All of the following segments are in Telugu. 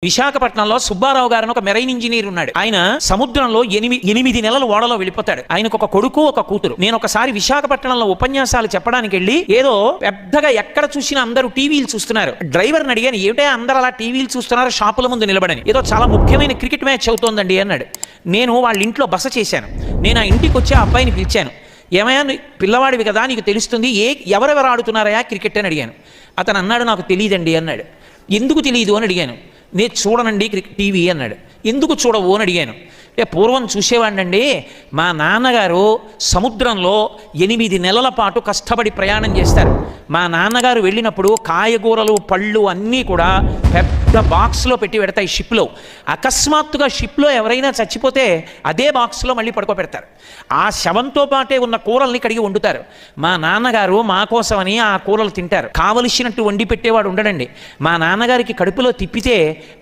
విశాఖపట్నంలో సుబ్బారావు గారు ఒక మెరైన్ ఇంజనీర్ ఉన్నాడు. ఆయన సముద్రంలో 8 నెలలు ఓడలో వెళ్ళిపోతాడు. ఆయనకు ఒక కొడుకు ఒక కూతురు. నేను ఒకసారి విశాఖపట్నంలో ఉపన్యాసాలు చెప్పడానికి వెళ్ళి ఏదో పెద్దగా ఎక్కడ చూసినా అందరూ టీవీలు చూస్తున్నారు. డ్రైవర్ని అడిగాను, ఏమిటో అందరూ అలా టీవీలు చూస్తున్నారు షాపుల ముందు నిలబడని. ఏదో చాలా ముఖ్యమైన క్రికెట్ మ్యాచ్ అవుతోందండి అన్నాడు. నేను వాళ్ళ ఇంట్లో బస చేశాను. నేను ఆ ఇంటికి వచ్చి ఆ అబ్బాయిని పిలిచాను. ఏమయ్యా పిల్లవాడివి కదా, నీకు తెలుస్తుంది, ఎవరెవరు ఆడుతున్నారయా క్రికెట్ అని అడిగాను. అతను అన్నాడు, నాకు తెలియదండి అన్నాడు. ఎందుకు తెలియదు అని అడిగాను. నేను చూడనండి టీవీ అన్నాడు. ఎందుకు చూడవు అని అడిగాను. పూర్వం చూసేవాడినండి, మా నాన్నగారు సముద్రంలో 8 నెలల పాటు కష్టపడి ప్రయాణం చేస్తారు. మా నాన్నగారు వెళ్ళినప్పుడు కాయగూరలు పళ్ళు అన్నీ కూడా పెద్ద బాక్స్లో పెట్టి పెడతాయి షిప్లో. అకస్మాత్తుగా షిప్లో ఎవరైనా చచ్చిపోతే అదే బాక్స్లో మళ్ళీ పడుకోబెడతారు. ఆ శవంతో పాటే ఉన్న కూరల్ని కడిగి వండుతారు. మా నాన్నగారు మా కోసమని ఆ కూరలు తింటారు. కావలసినట్టు వండి పెట్టేవాడు ఉండడండి. మా నాన్నగారికి కడుపులో తిప్పితే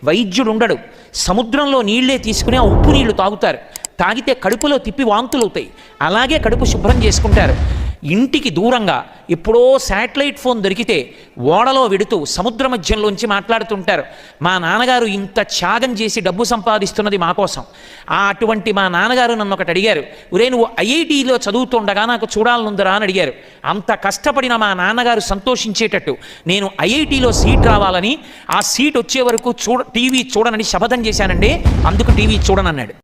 వైద్యుడు ఉండడు. సముద్రంలో నీళ్లే తీసుకుని ఆ ఉప్పు నీళ్లు తాగుతారు. తాగితే కడుపులో తిప్పి వాంతులు అవుతాయి. అలాగే కడుపు శుభ్రం చేసుకుంటారు. ఇంటికి దూరంగా ఎప్పుడో శాటిలైట్ ఫోన్ దొరికితే ఓడలో వెడుతూ సముద్ర మధ్యంలోంచి మాట్లాడుతుంటారు. మా నాన్నగారు ఇంత త్యాగం చేసి డబ్బు సంపాదిస్తున్నది మా కోసం. అటువంటి మా నాన్నగారు నన్ను ఒకటి అడిగారు, ఒరే నువ్వు ఐఐటీలో చదువుతుండగా నాకు చూడాలనుందరా అని అడిగారు. అంత కష్టపడిన మా నాన్నగారు సంతోషించేటట్టు నేను ఐఐటీలో సీట్ రావాలని, ఆ సీట్ వచ్చే వరకు టీవీ చూడనని శపథం చేశానండి. అందుకు టీవీ చూడనన్నాడు.